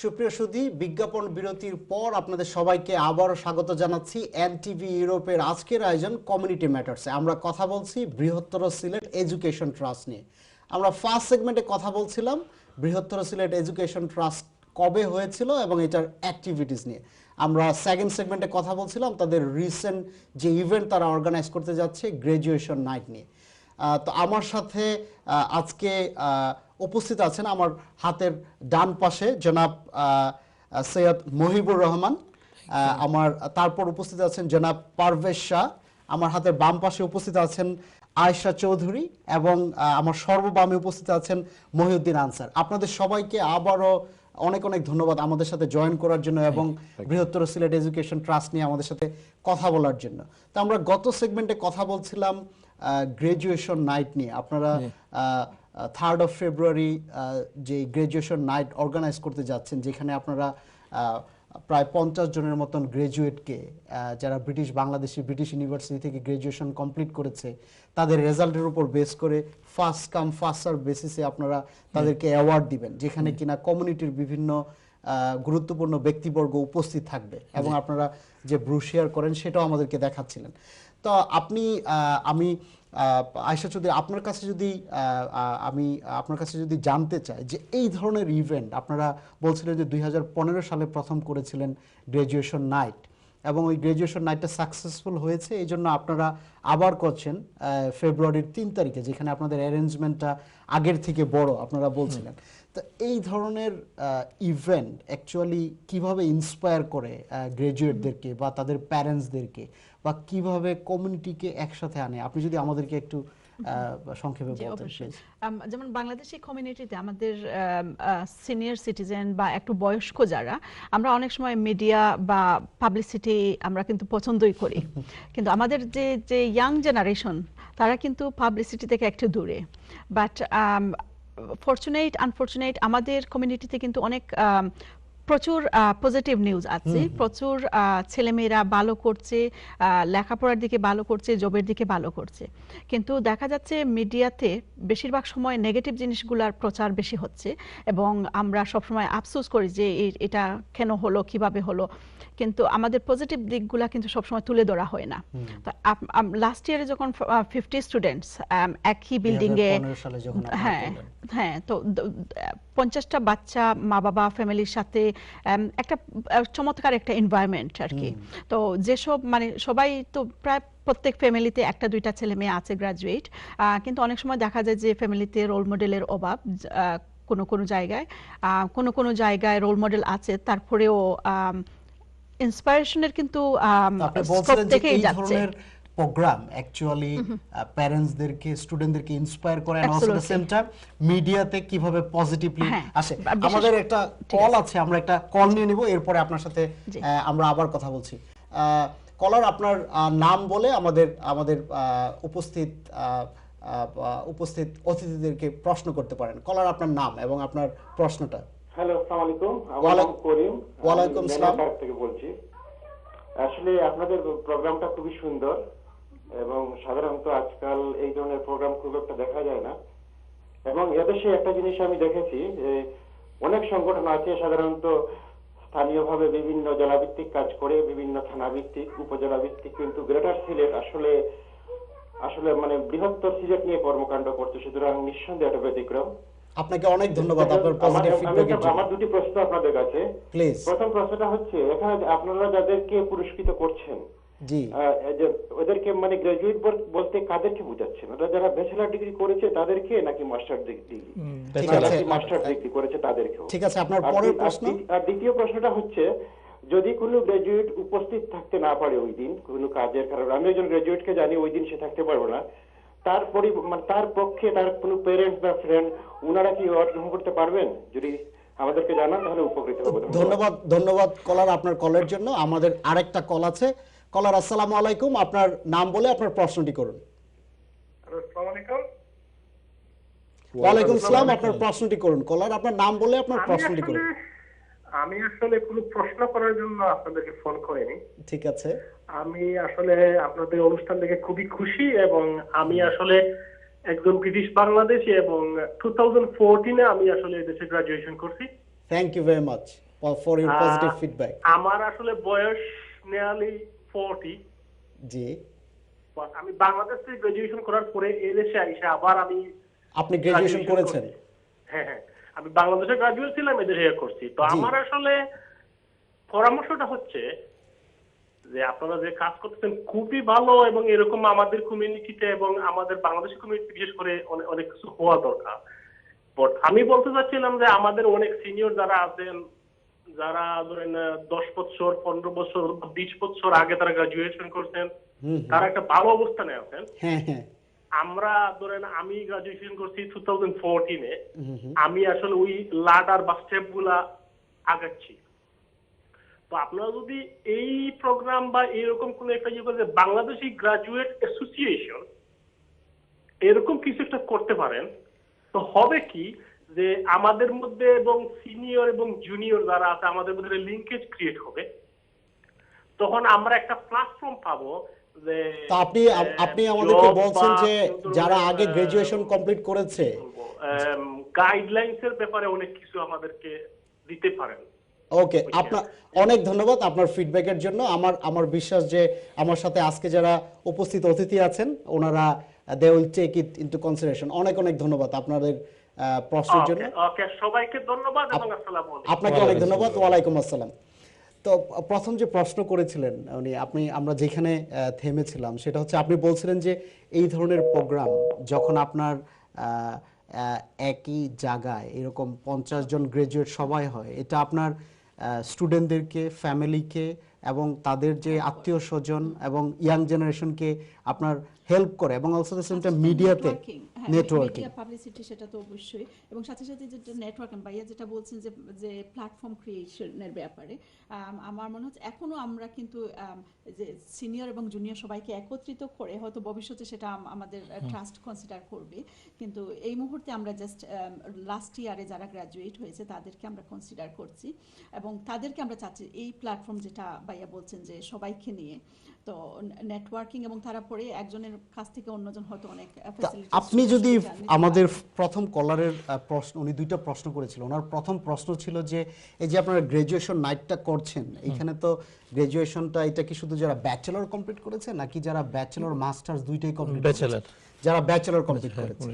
সুপ্রিয় সুধী, বিজ্ঞাপন বিরতির পর আপনাদের সবাইকে আবারও স্বাগত জানাচ্ছি এনটিভি ইউরোপের আজকের আয়োজন কমিউনিটি ম্যাটার্সে। আমরা কথা বলছি বৃহত্তর সিলেট এডুকেশন ট্রাস্ট নিয়ে। আমরা ফার্স্ট সেগমেন্টে কথা বলছিলাম বৃহত্তর সিলেট এডুকেশন ট্রাস্ট কবে হয়েছিল এবং এটার অ্যাক্টিভিটিস নিয়ে। আমরা সেকেন্ড সেগমেন্টে কথা বলছিলাম তাদের রিসেন্ট যে ইভেন্ট তারা অর্গানাইজ করতে যাচ্ছে গ্র্যাজুয়েশন নাইট নিয়ে। তো আমার সাথে আজকে উপস্থিত আছেন আমার হাতের ডান পাশে জনাব সৈয়দ মহিবুর রহমান, আমার তারপর উপস্থিত আছেন জনাব পারভেজ শাহ, আমার হাতের বাম পাশে উপস্থিত আছেন আয়েশা চৌধুরী এবং আমার সর্ববামে উপস্থিত আছেন মহিউদ্দিন আনসার। আপনাদের সবাইকে আবারও অনেক অনেক ধন্যবাদ আমাদের সাথে জয়েন করার জন্য এবং বৃহত্তর সিলেট এডুকেশন ট্রাস্ট নিয়ে আমাদের সাথে কথা বলার জন্য। তো আমরা গত সেগমেন্টে কথা বলছিলাম গ্র্যাজুয়েশন নাইট নিয়ে। আপনারা 3rd of February যে গ্র্যাজুয়েশন নাইট অর্গানাইজ করতে যাচ্ছেন, যেখানে আপনারা প্রায় 50 জনের মতন গ্র্যাজুয়েটকে, যারা ব্রিটিশ ইউনিভার্সিটি থেকে গ্র্যাজুয়েশন কমপ্লিট করেছে, তাদের রেজাল্টের উপর বেস করে ফার্স্ট কাম ফার্স্ট সার্ভ বেসিসে আপনারা তাদেরকে অ্যাওয়ার্ড দিবেন, যেখানে কিনা কমিউনিটির বিভিন্ন গুরুত্বপূর্ণ ব্যক্তিবর্গ উপস্থিত থাকবে এবং আপনারা যে ব্রোশিয়ার করেন সেটাও আমাদেরকে দেখাচ্ছিলেন। তো আমি আয়েশা চৌধুরী, আপনার কাছে যদি জানতে চাই যে এই ধরনের ইভেন্ট আপনারা বলছিলেন যে 2015 সালে প্রথম করেছিলেন গ্র্যাজুয়েশন নাইট এবং ওই গ্র্যাজুয়েশন নাইটটা সাকসেসফুল হয়েছে, এই জন্য আপনারা আবার করছেন ফেব্রুয়ারির 3 তারিখে, যেখানে আপনাদের অ্যারেঞ্জমেন্টটা আগের থেকে বড় আপনারা বলছিলেন। তো এই ধরনের ইভেন্ট অ্যাকচুয়ালি কিভাবে ইন্সপায়ার করে গ্র্যাজুয়েটদেরকে বা তাদের প্যারেন্টসদেরকে, বা কিভাবে কমিউনিটিকে একসাথে আনে, আপনি যদি আমাদেরকে একটু সংক্ষেপে বলতেন। যেমন বাংলাদেশি কমিউনিটিতে আমাদের সিনিয়র সিটিজেন বা একটু বয়স্ক যারা, আমরা অনেক সময় মিডিয়া বা পাবলিসিটি আমরা কিন্তু পছন্দই করি, কিন্তু আমাদের যে ইয়াং জেনারেশন তারা কিন্তু পাবলিসিটি থেকে একটু দূরে। বাট আনফরচুনেট আমাদের কমিউনিটিতে কিন্তু অনেক প্রচুর পজিটিভ নিউজ আছে, প্রচুর ছেলেমেয়েরা ভালো করছে, লেখাপড়ার দিকে ভালো করছে, জবের দিকে ভালো করছে, কিন্তু দেখা যাচ্ছে মিডিয়াতে বেশিরভাগ সময় নেগেটিভ জিনিসগুলোর প্রচার বেশি হচ্ছে এবং আমরা সবসময় আফসোস করি যে এটা কেন হলো, কিভাবে হলো, কিন্তু আমাদের পজিটিভ দিকগুলা কিন্তু সবসময় তুলে ধরা হয় না। তো লাস্ট ইয়ারে যখন 50 স্টুডেন্টস একই বিল্ডিং এ, হ্যাঁ, তো 50টা বাচ্চা মা বাবা ফ্যামিলির সাথে একটা চমৎকার একটা এনভায়রনমেন্ট আর কি। তো যেসব মানে সবাই তো প্রায় প্রত্যেক ফ্যামিলিতে একটা দুইটা ছেলে মেয়ে আছে গ্রাজুয়েট, কিন্তু অনেক সময় দেখা যায় যে ফ্যামিলিতে রোল মডেলের অভাব, কোনো জায়গায় রোল মডেল আছে, তারপরেও ইন্সপিরেশনের কিন্তু স্কোপ থেকেই যাচ্ছে। প্রোগ্রাম অ্যাকচুয়ালি প্যারেন্টসদেরকে, স্টুডেন্টদেরকে ইন্সপায়ার করে, and also the same time মিডিয়াতে কিভাবে পজিটিভলি আসে। আমাদের একটা কল আছে, আমরা একটা কল নিয়ে নিব, এরপরে আপনার সাথে আমরা আবার কথা বলছি। কলার, আপনার নাম বলে আমাদের উপস্থিত অতিথিদেরকে প্রশ্ন করতে পারেন। কলার, আপনার নাম এবং আপনার প্রশ্নটা। হ্যালো, আসসালামু আলাইকুম। আমার নাম করিম, ওয়ালাইকুম আসসালাম থেকে বলছি। আসলে আপনাদের প্রোগ্রামটা খুবই সুন্দর এবং সাধারণত আজকাল এই ধরনের প্রোগ্রাম খুব একটা দেখা যায় না। এবং এদেশে একটা জিনিস আমি দেখেছি যে অনেক সংগঠন আছে সাধারণত স্থানীয়ভাবে বিভিন্ন জেলাভিত্তিক কাজ করে, বিভিন্ন থানাভিত্তিক, উপজেলা ভিত্তিক, কিন্তু গ্রেটার সিলেট আসলে মানে বৃহত্তর সিলেট নিয়ে কর্মকাণ্ড করছে, সুতরাং নিঃসন্দেহে এটা ব্যতিক্রম। আপনাকে অনেক ধন্যবাদ আপনার পজিটিভ ফিডব্যাকের জন্য। আমার দুটি প্রশ্ন আপনাদের কাছে। প্লিজ। প্রথম প্রশ্নটা হচ্ছে, এখানে আপনারা যাদেরকে পুরস্কৃত করছেন, জি, ওদেরকে মানে গ্রাজুয়েট বলতে কাদেরকে বোঝাচ্ছেন? ওরা যারা ব্যাচেলর ডিগ্রি করেছে তাদেরকে, নাকি মাস্টার ডিগ্রি করেছে তাদেরকে? ঠিক আছে, আপনার পরের প্রশ্ন। আর দ্বিতীয় প্রশ্নটা হচ্ছে, যদি কোনো গ্রাজুয়েট উপস্থিত থাকতে না পারে ওই দিন কোনো কাজের কারণে, আমি একজন গ্রাজুয়েটকে জানি ওই দিন সে থাকতে পারবো না, তার পক্ষে তার কোনো প্যারেন্টস বা ফ্রেন্ড ওনারা কি গ্রহণ করতে পারবেন? যদি আমাদেরকে জানান তাহলে উপকৃত হব। ধন্যবাদ কলার, আপনার কলের জন্য। আমাদের আরেকটা কল আছে। কলার, আসসালামু আলাইকুম, আপনার নাম বলে আপনার প্রশ্নটি করুন। আসসালামু আলাইকুম। ওয়ালাইকুম আসসালাম, আপনার প্রশ্নটি করুন। কলার, আপনার নাম বলে আপনার প্রশ্নটি করুন। আমি আসলে কোনো প্রশ্ন করার জন্য আপনাদেরকে ফোন করিনি। ঠিক আছে। আমি আসলে আপনাদের অনুষ্ঠান দেখে খুবই খুশি এবং আমি আসলে একজন ব্রিটিশ বাংলাদেশী এবং 2014 আমি আসলে দেশে গ্রাজুয়েশন করছি। Thank you very much. For your positive feedback. আমার আসলে বয়স নিয়ারলি 40। জি, আমি বাংলাদেশ থেকে গ্রাজুয়েশন করার পরে এদেশে আইসা আবার আমি আপনি গ্রাজুয়েশন করেছেন? হ্যাঁ হ্যাঁ, আমি বাংলাদেশে গ্রাজুয়েট ছিলাম, এদেশে করছি। তো আমার আসলে পরামর্শটা হচ্ছে যে আপনারা যে কাজ করতেছেন খুবই ভালো, এবং এরকম আমাদের কমিউনিটিতে এবং আমাদের বাংলাদেশি কমিউনিটি বিশেষ করে অনেক কিছু হওয়া দরকার। বাট আমি বলতে চাচ্ছিলাম যে আমাদের অনেক সিনিয়র যারা আছেন, যারা ধরেন 10 বছর 15 বছর 20 বছর আগে তারা গ্রাজুয়েশন করছেন, তারা একটা ভালো অবস্থানে আছেন। হ্যাঁ হ্যাঁ, আমরা ধরেন আমি গ্রাজুয়েশন করছি 2014-এ, আমি আসলে ওই লাডার বা স্টেপ গুলা আগাচ্ছি। তো আপনারা যদি এই প্রোগ্রাম বা এরকম কোন একটা ইয়ে করে বাংলাদেশি গ্রাজুয়েট অ্যাসোসিয়েশন এরকম কিছু একটা করতে পারেন, তো হবে কি যে আমাদের মধ্যে এবং সিনিয়র এবং জুনিয়র যারা আছে আমাদের মধ্যে লিঙ্কেজ ক্রিয়েট হবে। তখন আমরা একটা প্ল্যাটফর্ম পাবো যে আপনি আমাদেরকে বলছেন যে যারা আগে গ্রাজুয়েশন কমপ্লিট করেছে গাইডলাইনস এর ব্যাপারে অনেক কিছু আমাদেরকে দিতে পারেন। ওকে, আপনার অনেক ধন্যবাদ আপনার ফিডব্যাকের জন্য। আমার বিশ্বাস যে আমার সাথে আজকে যারা উপস্থিত অতিথি আছেন ওনারা they will take it into consideration. অনেক অনেক ধন্যবাদ আপনাদের প্রশ্নের জন্য। ওকে, সবাইকে ধন্যবাদ এবং আসসালামু আলাইকুম। আপনাকে অনেক ধন্যবাদ। ওয়ালাইকুম আসসালাম। তো প্রথম যে প্রশ্ন করেছিলেন আমরা যেখানে থেমেছিলাম সেটা হচ্ছে আপনি বলছিলেন যে এই ধরনের প্রোগ্রাম যখন আপনার একই জায়গায় এরকম 50 জন গ্রাজুয়েট সবাই হয়, এটা আপনার স্টুডেন্টদেরকে, ফ্যামিলিকে এবং তাদের যে আত্মীয় স্বজন এবং ইয়াং জেনারেশনকে আপনার হেল্প করে, এবং অলসো মিডিয়াতে নেটওয়ার্কিং পাবলিসিটি, সেটা তো অবশ্যই। এবং সাথে সাথে যেটা নেটওয়ার্কিং ভাইয়া যেটা বলছেন যে প্ল্যাটফর্ম ক্রিয়েশনের ব্যাপারে, আমার মনে হচ্ছে এখনো আমরা কিন্তু যে সিনিয়র এবং জুনিয়র সবাইকে একত্রিত করে হয়তো ভবিষ্যতে সেটা আমাদের ট্রাস্ট কনসিডার করবে, কিন্তু এই মুহূর্তে আমরা জাস্ট লাস্ট ইয়ারে যারা গ্র্যাজুয়েট হয়েছে তাদেরকে আমরা কনসিডার করছি, এবং তাদেরকে আমরা চাচ্ছি এই প্ল্যাটফর্ম যেটা ভাইয়া বলছেন যে সবাইকে নিয়ে তো নেটওয়ার্কিং, এবং তারা পরে একজনের কাছ থেকে অন্যজন হয়তো অনেক ফ্যাসিলিটি। আপনি যদি আমাদের প্রথম কলারের প্রশ্ন, উনি দুইটা প্রশ্ন করেছিল, ওনার প্রথম প্রশ্ন ছিল যে এই যে আপনারা গ্রাজুয়েশন নাইটটা করছেন, এখানে তো গ্রাজুয়েশনটা এটা কি শুধু যারা ব্যাচেলর কমপ্লিট করেছে নাকি যারা ব্যাচেলর মাস্টার্স দুইটাই কমপ্লিট করেছে? যারা ব্যাচেলর কমপ্লিট করেছে,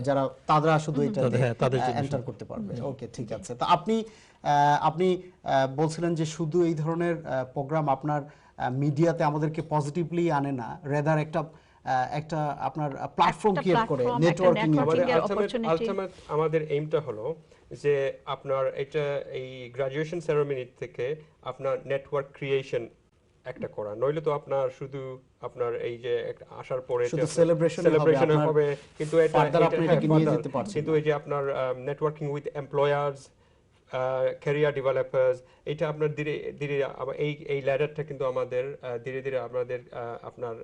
যারা তারা শুধু এটা এন্টার করতে পারবে। ওকে, ঠিক আছে। তো আপনি বলছিলেন যে শুধু এই ধরনের প্রোগ্রাম আপনার মিডিয়াতে আমাদেরকে পজিটিভলি আনে না, রেদার একটা আপনার প্ল্যাটফর্ম ক্রিয়েট করে নেটওয়ার্কিং এর আলটিমেট আমাদের এইমটা হলো যে আপনার এটা এই গ্রাজুয়েশন সেরেমনি থেকে আপনার নেটওয়ার্ক ক্রিয়েশন একটা করা, নইলে তো আপনার শুধু আপনার এই যে আসার পরে শুধু সেলিব্রেশন হবে, কিন্তু এটা নিয়ে যেতে পারছে, কিন্তু এই যে আপনার networking with employers, career developers, এটা আপনার ধীরে ধীরে এই ল্যাডারটা কিন্তু আমাদের ধীরে ধীরে আমাদের আপনার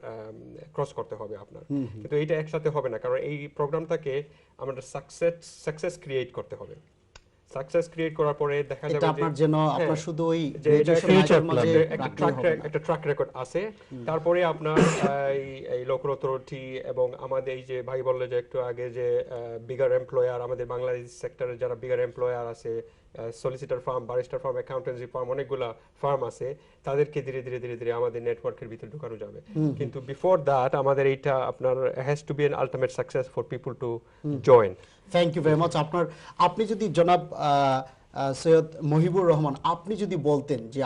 ক্রস করতে হবে আপনার, কিন্তু এইটা একসাথে হবে না, কারণ এই প্রোগ্রামটাকে আমাদের সাকসেস ক্রিয়েট করতে হবে। সাকসেস ক্রিয়েট করার পরে দেখা যাবে যে আপনার জন্য আপনার শুধু ওই গ্রাজুয়েশন মাঝে একটা ট্র্যাক রেকর্ড আছে, তারপরে আপনার এই লোকাল অথরিটি এবং আমাদের এই যে ভাই বললে যে একটু আগে যে বিগার এমপ্লয়ার, আমাদের বাংলাদেশ সেক্টরে যারা বিগার এমপ্লয়ার আছে, solicitor farm, barrister farm, accountancy farm, অনেকগুলা ফার্ম আছে, তাদেরকে ধীরে ধীরে ধীরে ধীরে আমাদের নেটওয়ার্কের ভিতরে ঢুকানো যাবে। কিন্তু বিফোর দ্যাট আমাদের এইটা আপনার has to be an ultimate success for people to join. Thank you very much. আপনি যদি জনাব সৈয়দ মহিবুর রহমান, আপনি যদি বলতেন যে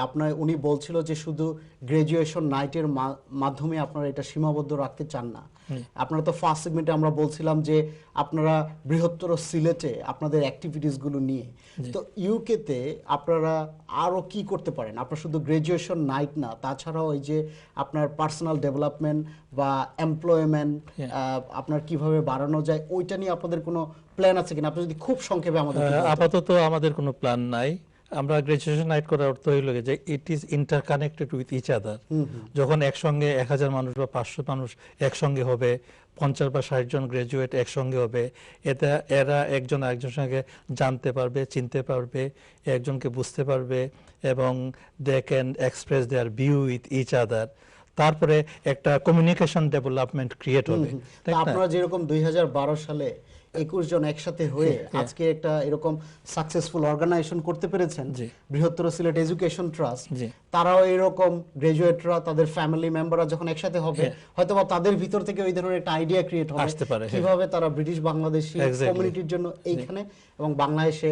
উনি বলছিল যে শুধু গ্রাজুয়েশন নাইটের মাধ্যমে আপনারা এটা সীমাবদ্ধ রাখতে চান না, আপনারা তো ফার্স্ট সেগমেন্টে আমরা বলছিলাম যে আপনারা বৃহত্তর সিলেটে আপনাদের অ্যাক্টিভিটিসগুলো নিয়ে, তো ইউকেতে আপনারা আরো কি করতে পারেন? আপনারা শুধু গ্রাজুয়েশন নাইট না, তাছাড়াও এই যে আপনার পার্সোনাল ডেভেলপমেন্ট বা এমপ্লয়মেন্ট আপনার কিভাবে বাড়ানো যায়, ওইটা নিয়ে আপনাদের কোনো প্ল্যান আছে কিনা? আপনি যদি খুব সংক্ষেপে আমাদের। আপাতত আমাদের কোনো প্ল্যান নাই। আমরা গ্রাজুয়েশন নাইট করার অর্থ হইল যে it is interconnected with each other. যখন একসঙ্গে 1000 মানুষ বা 500 মানুষ একসঙ্গে হবে, 50 বা 60 জন গ্রাজুয়েট একসঙ্গে হবে, এরা একজন আরেকজনের সঙ্গে জানতে পারবে, চিনতে পারবে, একজনকে বুঝতে পারবে, এবং they can express their view with each other. তারপরে একটা কমিউনিকেশন ডেভেলপমেন্ট ক্রিয়েট হবে। আপনারা যেরকম 2012 সালে 21 জন একসাথে হয়ে আজকে একটা এরকম সাকসেসফুল অর্গানাইজেশন করতে পেরেছেন বৃহত্তর সিলেট এডুকেশন ট্রাস্ট, তারাও এরকম গ্রাজুয়েটরা তাদের ফ্যামিলি মেম্বাররা যখন একসাথে হবে হয়তোবা তাদের ভিতর থেকে ওই ধরনের একটা আইডিয়া ক্রিয়েট হবে কিভাবে তারা ব্রিটিশ বাংলাদেশি কমিউনিটির জন্য এইখানে এবং বাংলাদেশে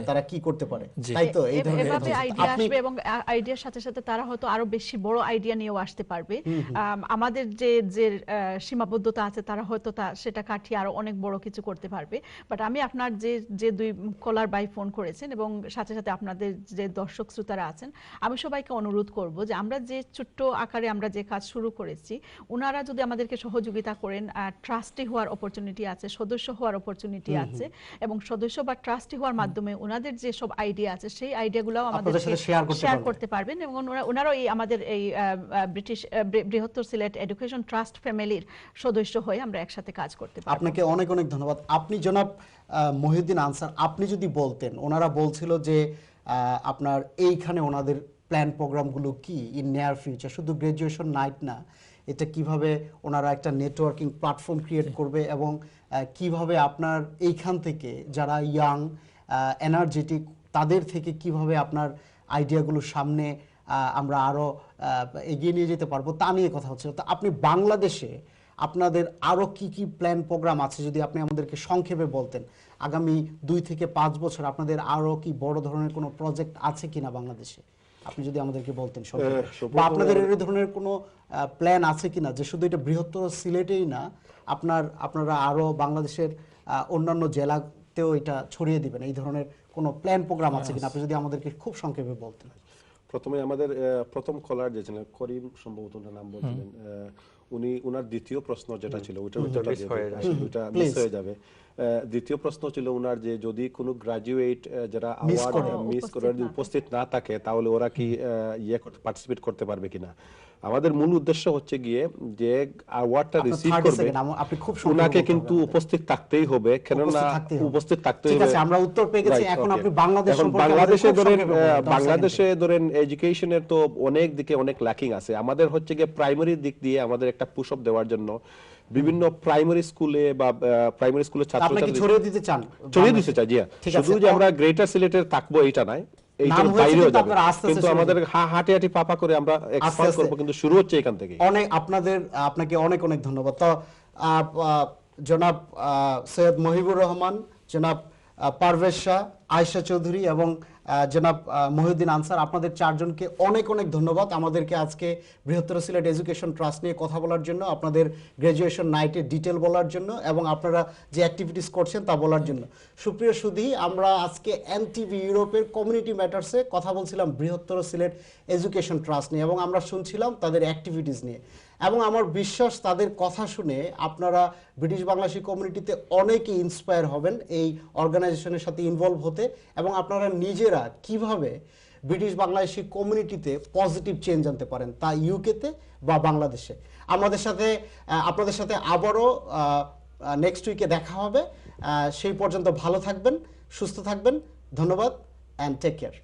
তারা কি করতে পারে, তাই তো? এই ধরনের এভাবে আইডিয়া আসবে এবং আইডিয়ার সাথে সাথে তারা হয়তো আরো বেশি বড় আইডিয়া নিয়েও আসতে পারবে। আমাদের যে যে সীমাবদ্ধতা আছে তারা হয়তো সেটা কাটিয়ে আরো অনেক বড় কিছু করতে পারবে। বাট আমি আপনার যে দুই কলার বাই ফোন করেছেন এবং সাথে সাথে আপনাদের যে দর্শক শ্রোতারা আছেন, আমি সবাইকে অনুরোধ করব যে আমরা যে ছোট্ট আকারে আমরা যে কাজ শুরু করেছি, ওনারা যদি আমাদেরকে সহযোগিতা করেন, ট্রাস্টি হওয়ার অপরচুনিটি আছে, সদস্য হওয়ার অপরচুনিটি আছে, এবং সদস্য বা ট্রাস্টি হওয়ার মাধ্যমে ওনাদের যে সব আইডিয়া আছে সেই আইডিয়াগুলোও আমাদের শেয়ার করতে পারবেন এবং ওনারাও এই আমাদের এই বৃহত্তর সিলেট এডুকেশন ট্রাস্ট ফ্যামিলির সদস্য হয়ে আমরা একসাথে কাজ করতে পারব। আপনাকে অনেক অনেক ধন্যবাদ। আপনি জনাব মহিউদ্দিন আনসার, আপনি যদি বলতেন, ওনারা বলছিল যে আপনার এইখানে ওনাদের প্ল্যান প্রোগ্রামগুলো কি ইন নিয়ার ফিউচার, শুধু গ্রাজুয়েশন নাইট না, এটা কিভাবে ওনারা একটা নেটওয়ার্কিং প্ল্যাটফর্ম ক্রিয়েট করবে এবং কিভাবে আপনার এইখান থেকে যারা ইয়াং এনার্জেটিক তাদের থেকে কিভাবে আপনার আইডিয়াগুলো সামনে আমরা আরো এগিয়ে নিয়ে যেতে পারবো তা নিয়ে কথা হচ্ছে। তো আপনি বাংলাদেশে আপনাদের আরো কি কি প্ল্যান প্রোগ্রাম আছে যদি আপনি আমাদেরকে সংক্ষেপে বলতেন, আগামী 2 থেকে 5 বছর আপনাদের আরো কি বড় ধরনের কোনো প্রজেক্ট আছে কিনা বাংলাদেশে, আপনি যদি আমাদেরকে বলতেন সংক্ষেপে, বা আপনাদের এই ধরনের কোনো প্ল্যান আছে কিনা যে শুধু এটা বৃহত্তর সিলেটেই না, আপনারা আরো বাংলাদেশের অন্যান্য জেলাতেও এটা ছড়িয়ে দিবেন, এই ধরনের কোনো প্ল্যান প্রোগ্রাম আছে কিনা আপনি যদি আমাদেরকে খুব সংক্ষেপে বলতেন। প্রথমে আমাদের প্রথম কলার যে ছিলেন করিম, সম্ভবত নাম বলছিলেন, উনার দ্বিতীয় প্রশ্ন যেটা ছিল ওটা মিস হয়ে যাবে। দ্বিতীয় প্রশ্ন ছিল উনার যে যদি কোনো গ্রাজুয়েট যারা অ্যাওয়ার্ড মিস করে উপস্থিত না থাকে তাহলে ওরা কি পার্টিসিপেট করতে পারবে কিনা। আমাদের মূল উদ্দেশ্য হচ্ছে গিয়ে যে অ্যাওয়ার্ডটা রিসিভ করবে উনাকে কিন্তু উপস্থিত থাকতেই হবে, কেননা উপস্থিত থাকতে হবে। ঠিক আছে, আমরা উত্তর পেয়ে গেছি। এখন আপনি বাংলাদেশে ধরেন এডুকেশনের তো অনেক দিকে অনেক ল্যাকিং আছে। আমাদের হচ্ছে গিয়ে প্রাইমারি দিক দিয়ে আমাদের একটা পুশ আপ দেওয়ার জন্য বিভিন্ন প্রাইমারি স্কুলে বা প্রাইমারি স্কুলের ছাত্রছাত্রী ছড়িয়ে দিতে চাই। জি, শুধু যে আমরা গ্রেটার সিলেটের থাকবো এটা নয়, এইটার বাইরেও যাবে, কিন্তু আমাদের হাঁটি হাঁটি পাপা করে আমরা এক্সপান্ড করব, কিন্তু শুরু হচ্ছে এখান থেকে। আপনাকে অনেক অনেক ধন্যবাদ। তো জনাব সৈয়দ মহিবুর রহমান, জনাব পারভেজ শাহ, আয়েশা চৌধুরী এবং জনাব মহিউদ্দিন আনসার, আপনাদের চারজনকে অনেক অনেক ধন্যবাদ আমাদেরকে আজকে বৃহত্তর সিলেট এডুকেশন ট্রাস্ট নিয়ে কথা বলার জন্য, আপনাদের গ্রাজুয়েশন নাইটের ডিটেল বলার জন্য এবং আপনারা যে অ্যাক্টিভিটিস করছেন তা বলার জন্য। সুপ্রিয় সুধী, আমরা আজকে এনটিভি ইউরোপের কমিউনিটি ম্যাটার্সে কথা বলছিলাম বৃহত্তর সিলেট এডুকেশন ট্রাস্ট নিয়ে এবং আমরা শুনছিলাম তাদের অ্যাক্টিভিটিস নিয়ে, এবং আমার বিশ্বাস তাদের কথা শুনে আপনারা ব্রিটিশ বাংলাদেশি কমিউনিটিতে অনেকেই ইন্সপায়ার হবেন এই অর্গানাইজেশনের সাথে ইনভলভ হতে, এবং আপনারা নিজেরা কিভাবে ব্রিটিশ বাংলাদেশি কমিউনিটিতে পজিটিভ চেঞ্জ আনতে পারেন, তা ইউকেতে বা বাংলাদেশে। আপনাদের সাথে আবারও নেক্সট উইকে দেখা হবে। সেই পর্যন্ত ভালো থাকবেন, সুস্থ থাকবেন। ধন্যবাদ অ্যান্ড টেক কেয়ার।